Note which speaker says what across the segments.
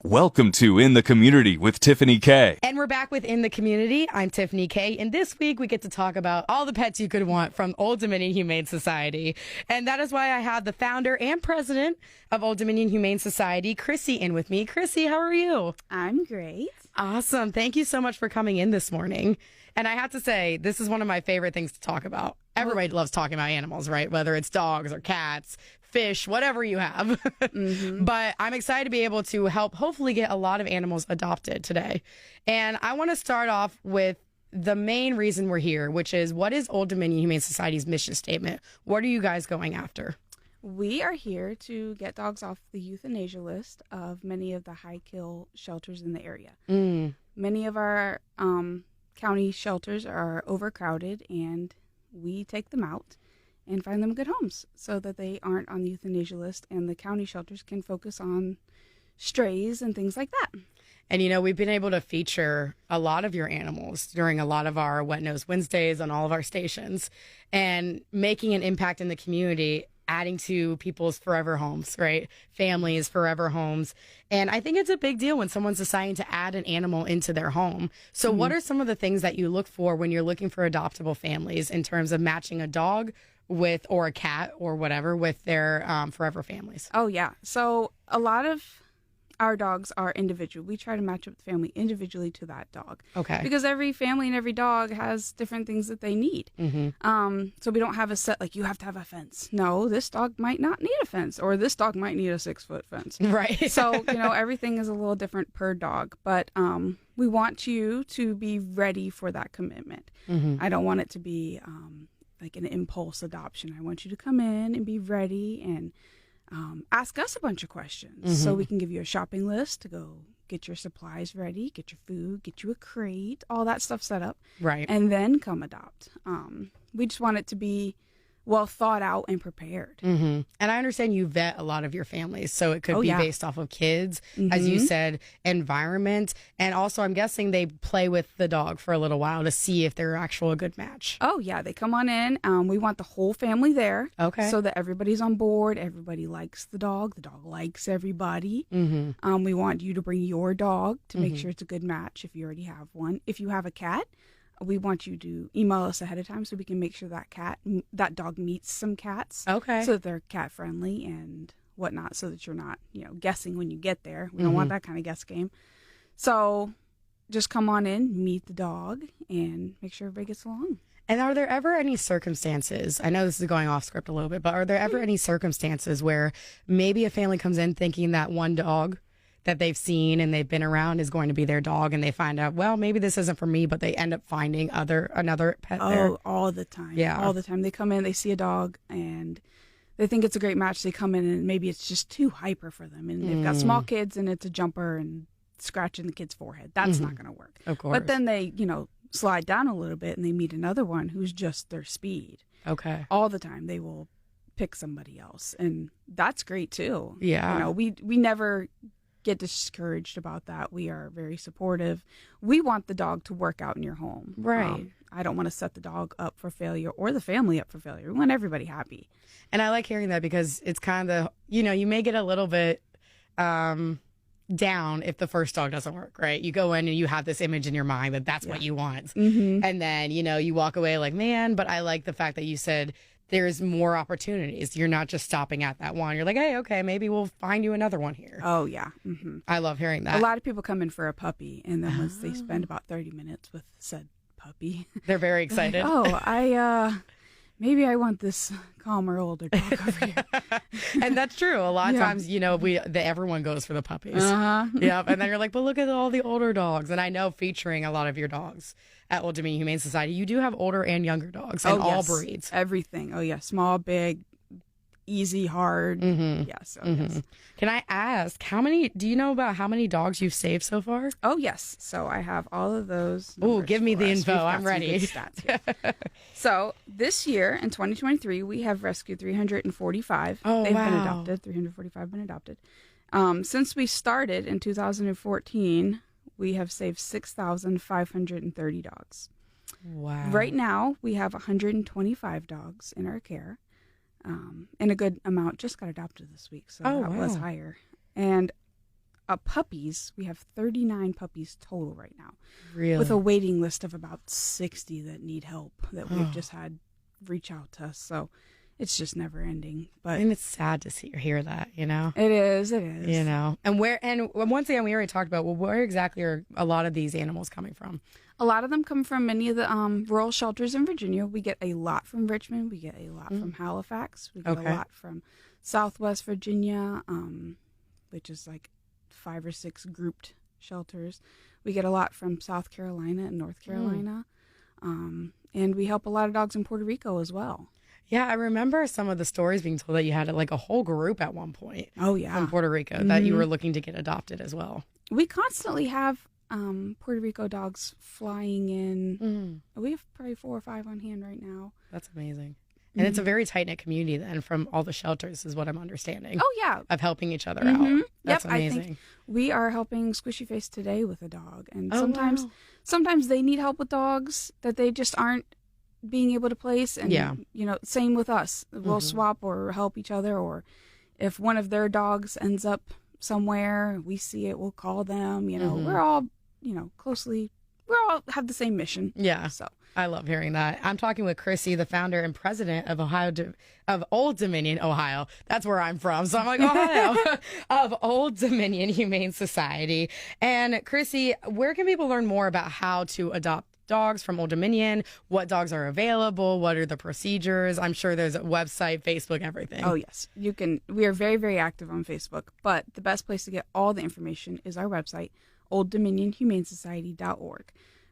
Speaker 1: Welcome to In the Community with Tiffany K.
Speaker 2: And we're back with In the Community. I'm Tiffany K. And this week we get to talk about all the pets you could want from Old Dominion Humane Society. And that is why I have the founder and president of Old Dominion Humane Society, Chrissy, in with me. Chrissy, how are you?
Speaker 3: I'm great.
Speaker 2: Awesome. Thank you so much for coming in this morning. And I have to say, this is one of my favorite things to talk about. Everybody loves talking about animals, right? Whether it's dogs or cats, fish, whatever you have. Mm-hmm. But I'm excited to be able to help hopefully get a lot of animals adopted today. And I want to start off with the main reason we're here, which is, what is Old Dominion Humane Society's mission statement? What are you guys going after?
Speaker 3: We are here to get dogs off the euthanasia list of many of the high-kill shelters in the area. Many of our county shelters are overcrowded, and we take them out and find them good homes so that they aren't on the euthanasia list, and the county shelters can focus on strays and things like that.
Speaker 2: And, you know, we've been able to feature a lot of your animals during a lot of our Wet Nose Wednesdays on all of our stations, and making an impact in the community, adding to people's forever homes, right? Families, forever homes. And I think it's a big deal when someone's deciding to add an animal into their home. So what are some of the things that you look for when you're looking for adoptable families in terms of matching a dog with, or a cat or whatever, with their forever families?
Speaker 3: Oh, yeah. So a lot of our dogs are individual. We try to match up the family individually to that dog.
Speaker 2: Okay.
Speaker 3: Because every family and every dog has different things that they need. So we don't have a set, like, you have to have a fence. No, this dog might not need a fence, or this dog might need a 6-foot fence.
Speaker 2: Right.
Speaker 3: So, you know, everything is a little different per dog. But we want you to be ready for that commitment. I don't want it to be like an impulse adoption. I want you to come in and be ready and ask us a bunch of questions so we can give you a shopping list to go get your supplies ready, get your food, get you a crate, all that stuff set up.
Speaker 2: Right.
Speaker 3: And then come adopt. We just want it to be well thought out and prepared.
Speaker 2: And I understand you vet a lot of your families, so it could be based off of kids, as you said, environment, and also I'm guessing they play with the dog for a little while to see if they're actual a good match.
Speaker 3: Oh, yeah. They come on in. We want the whole family there.
Speaker 2: Okay.
Speaker 3: So that everybody's on board. Everybody likes the dog. The dog likes everybody. We want you to bring your dog to make sure it's a good match if you already have one. If you have a cat, we want you to email us ahead of time so we can make sure that dog meets some cats.
Speaker 2: Okay.
Speaker 3: So that they're cat friendly and whatnot, so that you're not, guessing when you get there. We don't want that kind of guess game. So just come on in, meet the dog, and make sure everybody gets along.
Speaker 2: And are there ever any circumstances, I know this is going off script a little bit, but are there ever any circumstances where maybe a family comes in thinking that one dog that they've seen and they've been around is going to be their dog, and they find out, well, maybe this isn't for me, but they end up finding another pet there?
Speaker 3: Oh, all the time.
Speaker 2: Yeah.
Speaker 3: All the time. They come in, they see a dog, and they think it's a great match. They come in, and maybe it's just too hyper for them. And they've got small kids, and it's a jumper and scratching the kid's forehead. That's not going to work.
Speaker 2: Of course.
Speaker 3: But then they, slide down a little bit, and they meet another one who's just their speed.
Speaker 2: Okay.
Speaker 3: All the time. They will pick somebody else. And that's great, too.
Speaker 2: Yeah.
Speaker 3: We never get discouraged about that. We are very supportive. We want the dog to work out in your home.
Speaker 2: Right.
Speaker 3: I don't want to set the dog up for failure or the family up for failure. We want everybody happy.
Speaker 2: And I like hearing that, because it's kind of, you may get a little bit down if the first dog doesn't work, right? You go in and you have this image in your mind that that's what you want. And then, you walk away like, man, but I like the fact that you said there's more opportunities. You're not just stopping at that one. You're like, hey, okay, maybe we'll find you another one here.
Speaker 3: Oh, yeah.
Speaker 2: I love hearing that.
Speaker 3: A lot of people come in for a puppy, and then once they spend about 30 minutes with said puppy,
Speaker 2: they're very excited.
Speaker 3: Maybe I want this calmer, older dog over here.
Speaker 2: And that's true. A lot of times, everyone goes for the puppies. Yep. And then you're like, but look at all the older dogs. And I know, featuring a lot of your dogs at Old Dominion Humane Society, you do have older and younger dogs, and all breeds.
Speaker 3: Everything. Oh, yeah. Small, big, easy, hard. Yes. Oh, yes.
Speaker 2: Can I ask, do you know about how many dogs you've saved so far?
Speaker 3: Oh, yes. So I have all of those.
Speaker 2: Oh, give me the info. I'm ready.
Speaker 3: So this year, in 2023, we have rescued 345.
Speaker 2: Oh,
Speaker 3: They've
Speaker 2: wow.
Speaker 3: been adopted. 345 been adopted. Since we started in 2014, we have saved 6,530 dogs.
Speaker 2: Wow.
Speaker 3: Right now, we have 125 dogs in our care. And a good amount just got adopted this week, so that was higher. And puppies, we have 39 puppies total right now,
Speaker 2: Really?
Speaker 3: with a waiting list of about 60 that need help that we've just had reach out to us. So it's just never ending. But
Speaker 2: And it's sad to see or hear that, you know?
Speaker 3: it is.
Speaker 2: You know, and once again, we already talked about, well, where exactly are a lot of these animals coming from?
Speaker 3: A lot of them come from many of the rural shelters in Virginia. We get a lot from Richmond. We get a lot from Halifax. We get a lot from Southwest Virginia, which is like 5 or 6 grouped shelters. We get a lot from South Carolina and North Carolina. And we help a lot of dogs in Puerto Rico as well.
Speaker 2: Yeah, I remember some of the stories being told that you had like a whole group at one point.
Speaker 3: Oh, yeah.
Speaker 2: From Puerto Rico that you were looking to get adopted as well.
Speaker 3: We constantly have Puerto Rico dogs flying in. We have probably 4 or 5 on hand right now.
Speaker 2: That's amazing. And it's a very tight-knit community then from all the shelters is what I'm understanding.
Speaker 3: Oh, yeah.
Speaker 2: Of helping each other out. That's amazing.
Speaker 3: I think we are helping Squishy Face today with a dog. And
Speaker 2: wow.
Speaker 3: sometimes they need help with dogs that they just aren't being able to place. And, you know, same with us. We'll swap or help each other. Or if one of their dogs ends up somewhere, we see it, we'll call them. You know, we're all, you know, we all have the same mission.
Speaker 2: Yeah.
Speaker 3: So
Speaker 2: I love hearing that. I'm talking with Chrissy, the founder and president of Old Dominion, Ohio. That's where I'm from. So I'm like, Ohio, of Old Dominion Humane Society. And Chrissy, where can people learn more about how to adopt dogs from Old Dominion? What dogs are available? What are the procedures? I'm sure there's a website, Facebook, everything.
Speaker 3: Oh, yes. You can. We are very, very active on Facebook. But the best place to get all the information is our website, olddominionhumanesociety.org.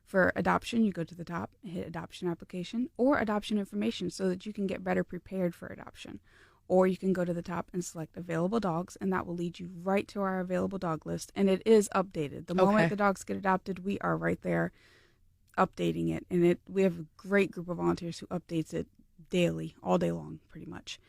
Speaker 3: For adoption, you go to the top, hit adoption application or adoption information so that you can get better prepared for adoption. Or you can go to the top and select available dogs, and that will lead you right to our available dog list. And it is updated. The moment the dogs get adopted, we are right there updating it. And we have a great group of volunteers who updates it daily, all day long, pretty much.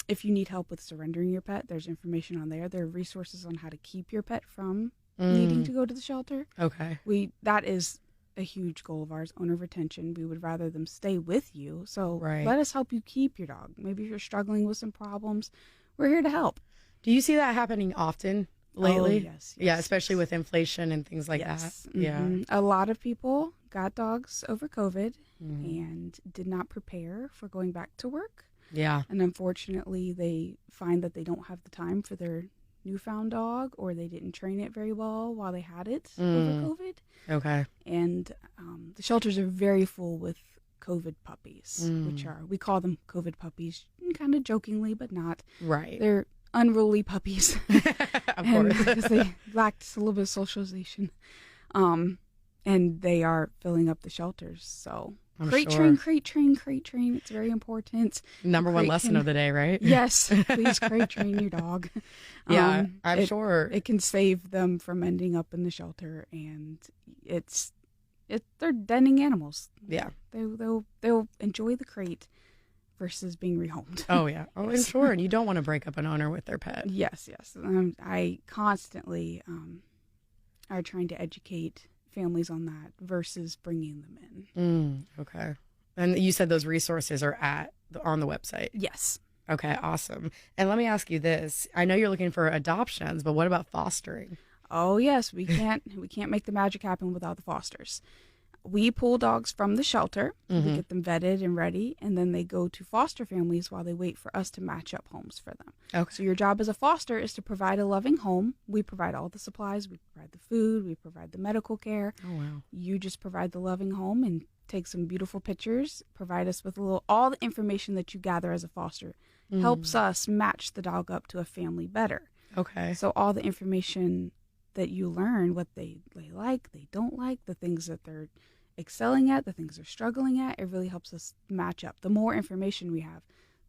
Speaker 3: If you need help with surrendering your pet, there's information on there. There are resources on how to keep your pet from needing to go to the shelter.
Speaker 2: Okay.
Speaker 3: That is a huge goal of ours, owner retention. We would rather them stay with you. So let us help you keep your dog. Maybe if you're struggling with some problems, we're here to help.
Speaker 2: Do you see that happening often lately?
Speaker 3: Oh, yes.
Speaker 2: Yeah, especially with inflation and things like that. Yeah.
Speaker 3: A lot of people got dogs over COVID and did not prepare for going back to work.
Speaker 2: Yeah.
Speaker 3: And unfortunately, they find that they don't have the time for their newfound dog, or they didn't train it very well while they had it over COVID.
Speaker 2: Okay.
Speaker 3: And the shelters are very full with COVID puppies, which we call them COVID puppies, kind of jokingly, but not.
Speaker 2: Right.
Speaker 3: They're unruly puppies.
Speaker 2: Of course.
Speaker 3: Because they lacked a little bit of socialization. And they are filling up the shelters. So crate train. It's very important.
Speaker 2: Number one lesson of the day, right?
Speaker 3: Yes. Please crate train your dog.
Speaker 2: Yeah, I'm sure.
Speaker 3: It can save them from ending up in the shelter. And they're denning animals.
Speaker 2: Yeah.
Speaker 3: They'll enjoy the crate versus being rehomed.
Speaker 2: Oh, yeah. Oh, and sure. And you don't want to break up an owner with their pet.
Speaker 3: Yes. I constantly are trying to educate families on that versus bringing them in.
Speaker 2: Okay. And you said those resources are on the website.
Speaker 3: Yes.
Speaker 2: Okay, awesome. And let me ask you this. I know you're looking for adoptions, but what about fostering?
Speaker 3: Oh, yes. We can't make the magic happen without the fosters. We pull dogs from the shelter, we get them vetted and ready, and then they go to foster families while they wait for us to match up homes for them.
Speaker 2: Okay.
Speaker 3: So your job as a foster is to provide a loving home. We provide all the supplies, we provide the food, we provide the medical care.
Speaker 2: Oh, wow.
Speaker 3: You just provide the loving home and take some beautiful pictures, provide us with all the information that you gather as a foster helps us match the dog up to a family better.
Speaker 2: Okay.
Speaker 3: So all the information that you learn, what they like, they don't like, the things that they're excelling at, the things they're struggling at, it really helps us match up. The more information we have,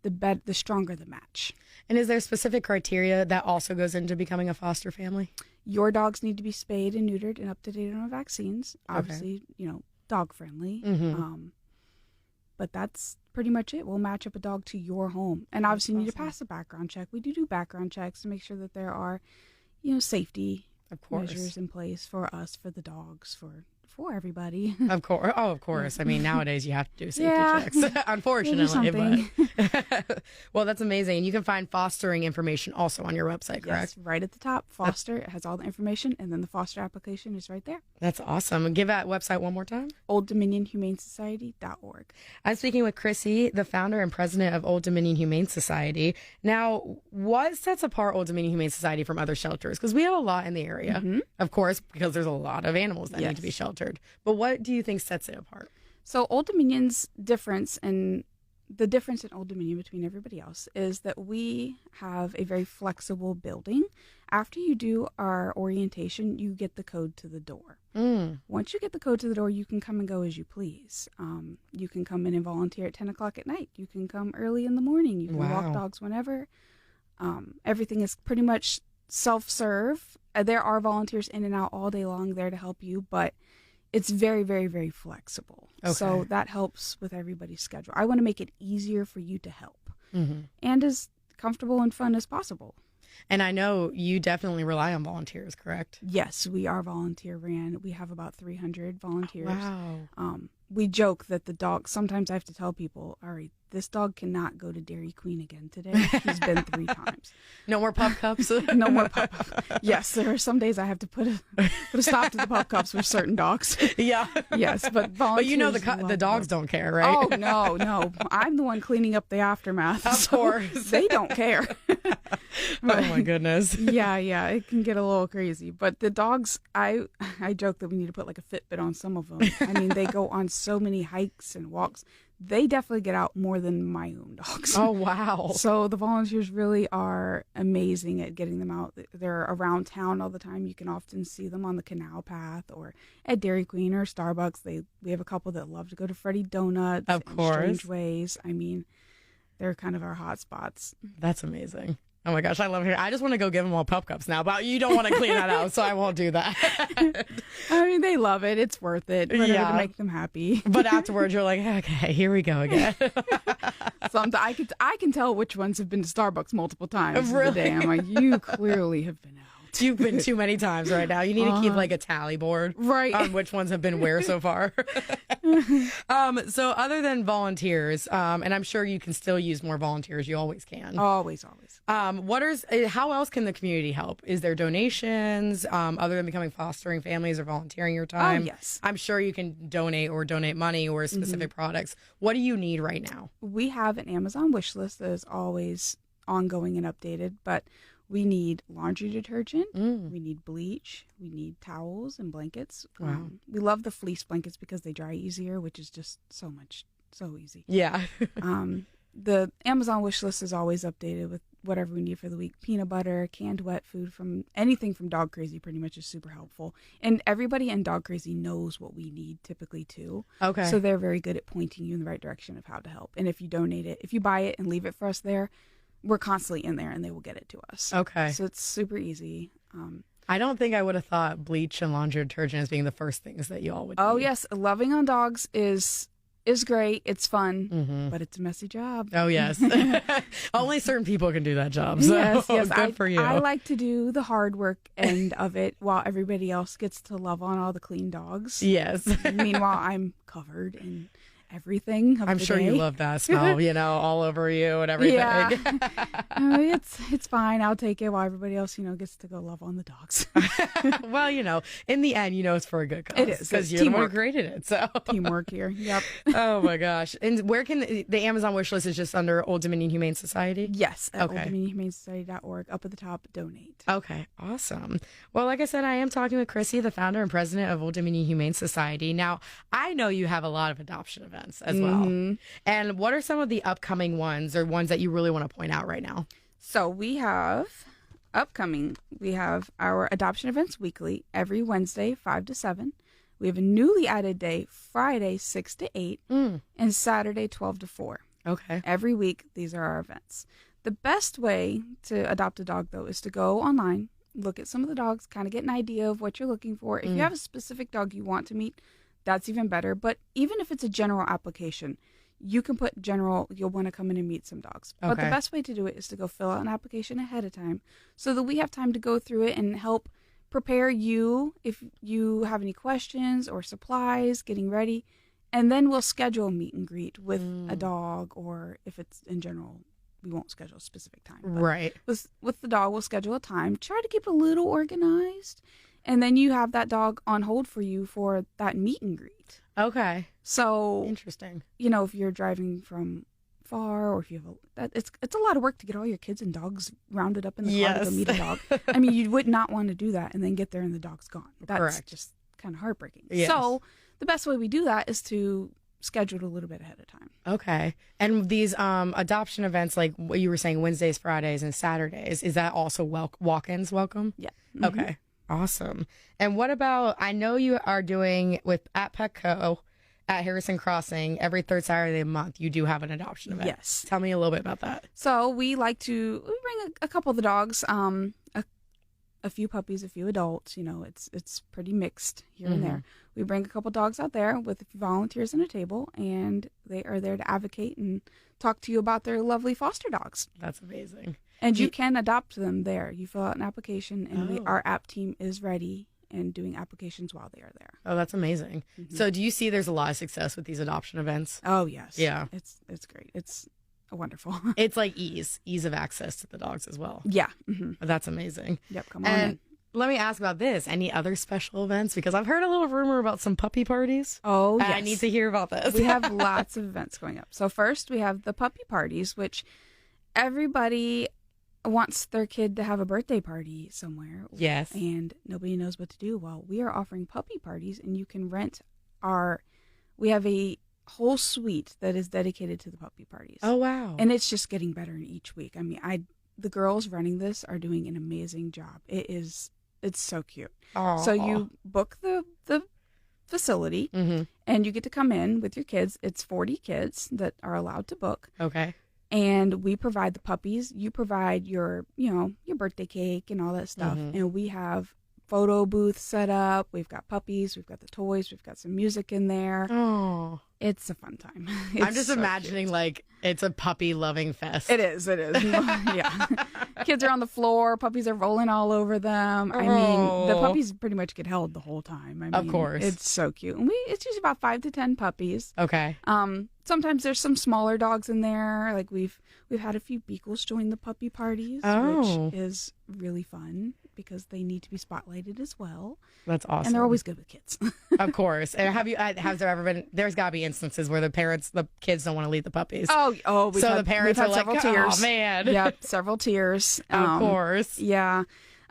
Speaker 3: the stronger the match.
Speaker 2: And is there specific criteria that also goes into becoming a foster family?
Speaker 3: Your dogs need to be spayed and neutered and up to date on vaccines. Obviously, dog friendly. But that's pretty much it. We'll match up a dog to your home. And obviously you need to pass a background check. We do background checks to make sure that there are, safety measures in place for us, for the dogs, for for everybody.
Speaker 2: Of course. Oh, of course. I mean, nowadays you have to do safety
Speaker 3: Yeah.
Speaker 2: checks, unfortunately.
Speaker 3: Maybe
Speaker 2: But well, that's amazing. And you can find fostering information also on your website, correct?
Speaker 3: Yes, right at the top. Foster, it has all the information, and then the foster application is right there.
Speaker 2: That's awesome. And give that website one more time.
Speaker 3: Old Dominion Humane Society.org.
Speaker 2: I'm speaking with Chrissy, the founder and president of Old Dominion Humane Society. Now, what sets apart Old Dominion Humane Society from other shelters? Because we have a lot in the area, of course, because there's a lot of animals that need to be sheltered. But what do you think sets it apart?
Speaker 3: So Old Dominion's difference, and the difference in Old Dominion between everybody else, is that we have a very flexible building. After you do our orientation, you get the code to the door. Once you get the code to the door, you can come and go as you please. You can come in and volunteer at 10 o'clock at night. You can come early in the morning. You can walk dogs whenever. Everything is pretty much self-serve. There are volunteers in and out all day long there to help you, but it's very, very, very flexible.
Speaker 2: Okay.
Speaker 3: So that helps with everybody's schedule. I want to make it easier for you to help and as comfortable and fun as possible.
Speaker 2: And I know you definitely rely on volunteers, correct?
Speaker 3: Yes, we are volunteer ran. We have about 300 volunteers.
Speaker 2: Wow.
Speaker 3: We joke that the dog, sometimes I have to tell people, all right, this dog cannot go to Dairy Queen again today. He's been 3 times.
Speaker 2: No more pup cups?
Speaker 3: No more pup cups. Yes, there are some days I have to put a stop to the pup cups with certain dogs.
Speaker 2: Yeah.
Speaker 3: Yes, but volunteers.
Speaker 2: But you know the dogs don't care, right?
Speaker 3: Oh, no. I'm the one cleaning up the aftermath.
Speaker 2: Of course.
Speaker 3: They don't care.
Speaker 2: Oh, my goodness.
Speaker 3: Yeah, it can get a little crazy. But the dogs, I joke that we need to put like a Fitbit on some of them. I mean, they go on so many hikes and walks. They definitely get out more than my own dogs.
Speaker 2: Oh, wow.
Speaker 3: So the volunteers really are amazing at getting them out. They're around town all the time. You can often see them on the canal path or at Dairy Queen or Starbucks. We have a couple that love to go to Freddie Donuts.
Speaker 2: Of course.
Speaker 3: Strange Ways. I mean, they're kind of our hot spots.
Speaker 2: That's amazing. Oh my gosh, I love hearing. I just want to go give them all pup cups now, but you don't want to clean that out, so I won't do that.
Speaker 3: I mean, they love it. It's worth it. Whatever to make them happy.
Speaker 2: But afterwards, you're like, okay, here we go again.
Speaker 3: Sometimes I can tell which ones have been to Starbucks multiple times
Speaker 2: Really?
Speaker 3: in the day. I'm like, you clearly have been out.
Speaker 2: You've been too many times right now. You need to keep like a tally board on which ones have been where so far. So other than volunteers, and I'm sure you can still use more volunteers. You always can.
Speaker 3: Always.
Speaker 2: How else can the community help? Is there donations other than becoming fostering families or volunteering your time?
Speaker 3: Oh, yes.
Speaker 2: I'm sure you can donate money or specific products. What do you need right now?
Speaker 3: We have an Amazon wish list that is always ongoing and updated, but we need laundry detergent, we need bleach, we need towels and blankets.
Speaker 2: Wow.
Speaker 3: We love the fleece blankets because they dry easier, which is just so easy.
Speaker 2: Yeah.
Speaker 3: The Amazon wish list is always updated with whatever we need for the week. Peanut butter, canned wet food, from anything from Dog Crazy pretty much is super helpful. And everybody in Dog Crazy knows what we need typically too.
Speaker 2: Okay.
Speaker 3: So they're very good at pointing you in the right direction of how to help. And if you donate it, if you buy it and leave it for us there, we're constantly in there and they will get it to us.
Speaker 2: Okay.
Speaker 3: So it's super easy.
Speaker 2: I don't think I would have thought bleach and laundry detergent as being the first things that you all would
Speaker 3: Oh,
Speaker 2: need.
Speaker 3: yes. Loving on dogs is great. It's fun, but it's a messy job.
Speaker 2: Oh, yes. Only certain people can do that job. So
Speaker 3: Yes.
Speaker 2: good for you.
Speaker 3: I like to do the hard work end of it while everybody else gets to love on all the clean dogs.
Speaker 2: Yes.
Speaker 3: Meanwhile, I'm covered in everything.
Speaker 2: I'm sure you love that smell, all over you and everything.
Speaker 3: Yeah. It's fine. I'll take it while everybody else, gets to go love on the dogs.
Speaker 2: Well, in the end, it's for a good cause.
Speaker 3: It is.
Speaker 2: Because you're the one who created it. So
Speaker 3: Teamwork here. Yep.
Speaker 2: Oh my gosh. And where can the Amazon wish list is just under Old Dominion Humane Society?
Speaker 3: Yes. At
Speaker 2: Okay.
Speaker 3: OldDominionHumaneSociety.org. Up at the top, donate.
Speaker 2: Okay, awesome. Well, like I said, I am talking with Chrissy, the founder and president of Old Dominion Humane Society. Now, I know you have a lot of adoption events as well. And what are some of the upcoming ones or ones that you really want to point out right now?
Speaker 3: So we have our adoption events weekly, every Wednesday, 5 to 7. We have a newly added day, Friday, 6 to 8, and Saturday, 12 to 4.
Speaker 2: Okay.
Speaker 3: Every week, these are our events. The best way to adopt a dog, though, is to go online, look at some of the dogs, kind of get an idea of what you're looking for. If you have a specific dog you want to meet, that's even better. But even if it's a general application, you can put general, you'll want to come in and meet some dogs. But the best way to do it is to go fill out an application ahead of time so that we have time to go through it and help prepare you if you have any questions or supplies, getting ready, and then we'll schedule a meet and greet with a dog, or if it's in general, we won't schedule a specific time.
Speaker 2: Right.
Speaker 3: With the dog, we'll schedule a time. Try to keep it a little organized, and then you have that dog on hold for you for that meet and greet.
Speaker 2: Okay.
Speaker 3: So
Speaker 2: Interesting.
Speaker 3: if you're driving from far, or if you have it's a lot of work to get all your kids and dogs rounded up in the car to go meet a dog. I mean, you would not want to do that and then get there and the dog's gone. That's
Speaker 2: Correct.
Speaker 3: just kind of heartbreaking.
Speaker 2: Yes.
Speaker 3: So the best way we do that is to schedule it a little bit ahead of time.
Speaker 2: Okay. And these adoption events, like what you were saying, Wednesdays, Fridays, and Saturdays, is that also walk-ins welcome?
Speaker 3: Yeah.
Speaker 2: Okay. Awesome. And what about, I know you are doing at Petco at Harrison Crossing every third Saturday of the month, you do have an adoption event.
Speaker 3: Yes.
Speaker 2: Tell me a little bit about that.
Speaker 3: So we bring a couple of the dogs, a few puppies, a few adults. It's pretty mixed here and there. We bring a couple dogs out there with a few volunteers and a table, and they are there to advocate and talk to you about their lovely foster dogs.
Speaker 2: That's amazing.
Speaker 3: And you can adopt them there. You fill out an application, and our app team is ready and doing applications while they are there.
Speaker 2: Oh, that's amazing. So do you see there's a lot of success with these adoption events?
Speaker 3: Oh, yes.
Speaker 2: Yeah.
Speaker 3: It's great. It's wonderful.
Speaker 2: It's like ease of access to the dogs as well.
Speaker 3: Yeah.
Speaker 2: That's amazing.
Speaker 3: Yep, come on
Speaker 2: And
Speaker 3: in.
Speaker 2: let me ask about this. Any other special events? Because I've heard a little rumor about some puppy parties.
Speaker 3: Oh, yes.
Speaker 2: I need to hear about this.
Speaker 3: We have lots of events going up. So first we have the puppy parties, which everybody wants their kid to have a birthday party somewhere.
Speaker 2: Yes.
Speaker 3: And nobody knows what to do. Well, we are offering puppy parties, and you can rent we have a whole suite that is dedicated to the puppy parties.
Speaker 2: Oh, wow.
Speaker 3: And it's just getting better in each week. I mean, the girls running this are doing an amazing job. It's so cute.
Speaker 2: Aww.
Speaker 3: So you book the facility, and you get to come in with your kids. It's 40 kids that are allowed to book.
Speaker 2: Okay.
Speaker 3: And we provide the puppies. You provide your birthday cake and all that stuff. And we have photo booth set up. We've got puppies. We've got the toys. We've got some music in there.
Speaker 2: Oh,
Speaker 3: it's a fun time.
Speaker 2: I'm just
Speaker 3: so
Speaker 2: imagining
Speaker 3: cute.
Speaker 2: like it's a puppy loving fest.
Speaker 3: It is. Yeah. Kids are on the floor. Puppies are rolling all over them. I mean, the puppies pretty much get held the whole time.
Speaker 2: Of course.
Speaker 3: It's so cute. And it's usually about 5 to 10 puppies.
Speaker 2: Okay.
Speaker 3: Sometimes there's some smaller dogs in there. Like we've had a few beagles join the puppy parties, which is really fun because they need to be spotlighted as well.
Speaker 2: That's awesome.
Speaker 3: And they're always good with kids.
Speaker 2: Of course. And has there ever been? There's got to be instances where the kids don't want to lead the puppies.
Speaker 3: Oh,
Speaker 2: the parents are like,
Speaker 3: tears.
Speaker 2: Oh man.
Speaker 3: Yep, several tears.
Speaker 2: Of course.
Speaker 3: Yeah,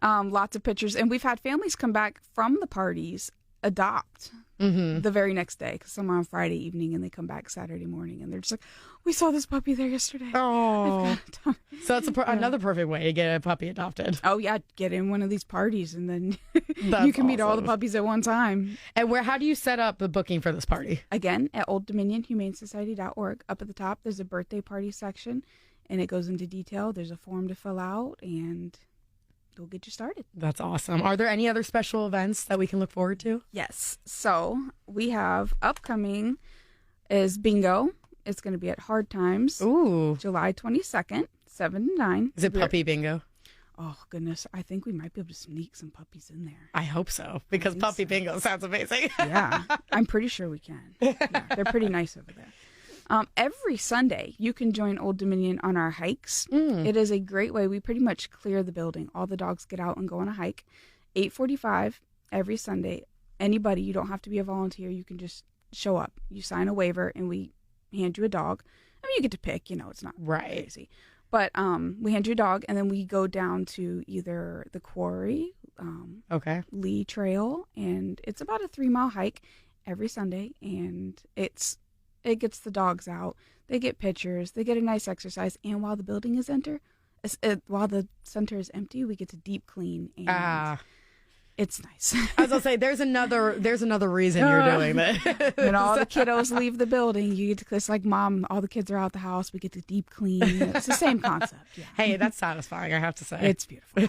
Speaker 3: lots of pictures, and we've had families come back from the parties adopt the very next day, because some are on Friday evening and they come back Saturday morning and they're just like, we saw this puppy there yesterday.
Speaker 2: Oh, so that's another perfect way to get a puppy adopted.
Speaker 3: Oh yeah, get in one of these parties and then
Speaker 2: That's
Speaker 3: you can meet all the
Speaker 2: awesome.
Speaker 3: puppies at one time.
Speaker 2: And how do you set up the booking for this party?
Speaker 3: Again, at Old Dominion Humane Society.org. Up at the top, there's a birthday party section, and it goes into detail. There's a form to fill out, and we'll get you started.
Speaker 2: That's awesome. Are there any other special events that we can look forward to?
Speaker 3: Yes. So we have upcoming is bingo. It's going to be at Hard Times.
Speaker 2: Ooh.
Speaker 3: July 22nd, 7 to 9.
Speaker 2: Is it puppy bingo?
Speaker 3: Oh, goodness. I think we might be able to sneak some puppies in there.
Speaker 2: I hope so, because puppy bingo sounds amazing.
Speaker 3: Yeah. I'm pretty sure we can. Yeah, they're pretty nice over there. Every Sunday, you can join Old Dominion on our hikes. It is a great way. We pretty much clear the building. All the dogs get out and go on a hike. 8:45 every Sunday. Anybody, you don't have to be a volunteer. You can just show up. You sign a waiver, and we hand you a dog. I mean, you get to pick. It's not crazy. But we hand you a dog, and then we go down to either the quarry, Lee Trail, and it's about a 3-mile hike every Sunday, and it gets the dogs out. They get pictures. They get a nice exercise. And while the building is while the center is empty, we get to deep clean. And it's nice.
Speaker 2: I was gonna say, there's another reason you're doing this.
Speaker 3: When all the kiddos leave the building, you get to. It's like, Mom, all the kids are out the house. We get to deep clean. It's the same concept. Yeah.
Speaker 2: Hey, that's satisfying, I have to say.
Speaker 3: It's beautiful.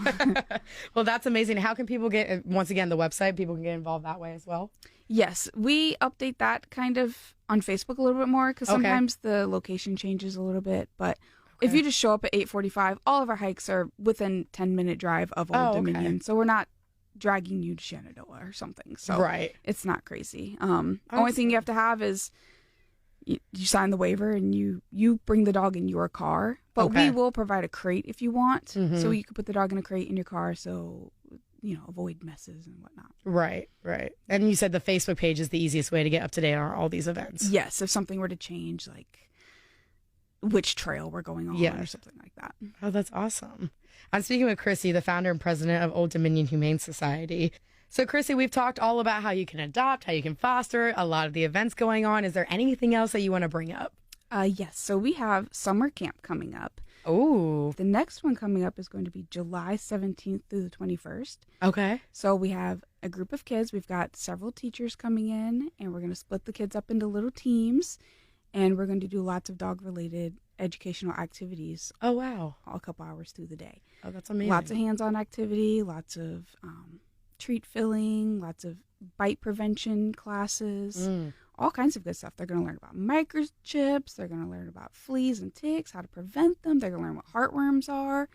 Speaker 2: Well, that's amazing. How can people get? Once again, the website. People can get involved that way as well.
Speaker 3: Yes, we update that kind of on Facebook a little bit more because sometimes the location changes a little bit. But if you just show up at 8:45, all of our hikes are within 10-minute drive of Old Dominion. So we're not dragging you to Shenandoah or something. So
Speaker 2: Right.
Speaker 3: it's not crazy. Only thing you have to have is you sign the waiver and you bring the dog in your car. But
Speaker 2: Okay.
Speaker 3: we will provide a crate if you want.
Speaker 2: Mhm.
Speaker 3: So you can put the dog in a crate in your car so, avoid messes and whatnot.
Speaker 2: Right. And you said the Facebook page is the easiest way to get up to date on all these events.
Speaker 3: Yes, if something were to change, like which trail we're going on or something like that.
Speaker 2: Oh, that's awesome. I'm speaking with Chrissy, the founder and president of Old Dominion Humane Society. So, Chrissy, we've talked all about how you can adopt, how you can foster, a lot of the events going on. Is there anything else that you want to bring up?
Speaker 3: Yes, so we have summer camp coming up.
Speaker 2: Oh,
Speaker 3: The next one coming up is going to be July 17th through the 21st.
Speaker 2: okay.
Speaker 3: So we have a group of kids. We've got several teachers coming in, and we're going to split the kids up into little teams, and we're going to do lots of dog-related educational activities
Speaker 2: Oh, wow.
Speaker 3: a couple hours through the day.
Speaker 2: Oh, that's amazing.
Speaker 3: Lots of hands-on activity, lots of treat filling, lots of bite prevention classes, all kinds of good stuff. They're going to learn about microchips. They're going to learn about fleas and ticks, how to prevent them. They're going to learn what heartworms are.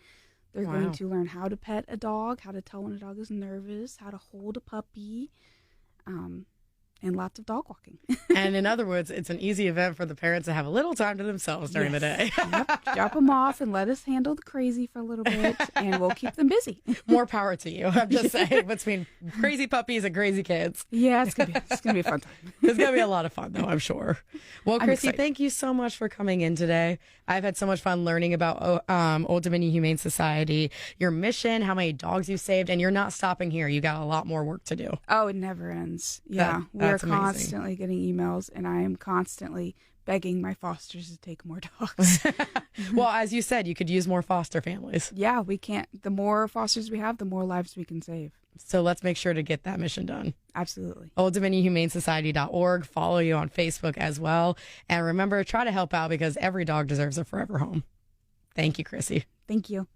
Speaker 3: They're
Speaker 2: Wow.
Speaker 3: going to learn how to pet a dog, how to tell when a dog is nervous, how to hold a puppy, and lots of dog walking.
Speaker 2: And in other words, it's an easy event for the parents to have a little time to themselves during the day.
Speaker 3: Yep. Drop them off and let us handle the crazy for a little bit, and we'll keep them busy.
Speaker 2: More power to you. I'm just saying, between crazy puppies and crazy kids.
Speaker 3: Yeah, it's gonna be a fun time.
Speaker 2: It's going to be a lot of fun, though, I'm sure. Well,
Speaker 3: I'm
Speaker 2: Chrissy,
Speaker 3: excited.
Speaker 2: thank you so much for coming in today. I've had so much fun learning about Old Dominion Humane Society, your mission, how many dogs you saved, and you're not stopping here. You got a lot more work to do.
Speaker 3: Oh, it never ends. Yeah, we're
Speaker 2: that's amazing.
Speaker 3: constantly getting emails, and I am constantly begging my fosters to take more dogs.
Speaker 2: Well, as you said, you could use more foster families.
Speaker 3: Yeah, we can't. The more fosters we have, the more lives we can save.
Speaker 2: So let's make sure to get that mission done.
Speaker 3: Absolutely.
Speaker 2: OldDominionHumaneSociety.org. Follow you on Facebook as well. And remember, try to help out because every dog deserves a forever home. Thank you, Chrissy.
Speaker 3: Thank you.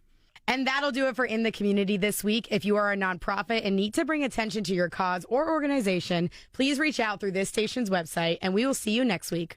Speaker 2: And that'll do it for In the Community this week. If you are a nonprofit and need to bring attention to your cause or organization, please reach out through this station's website, and we will see you next week.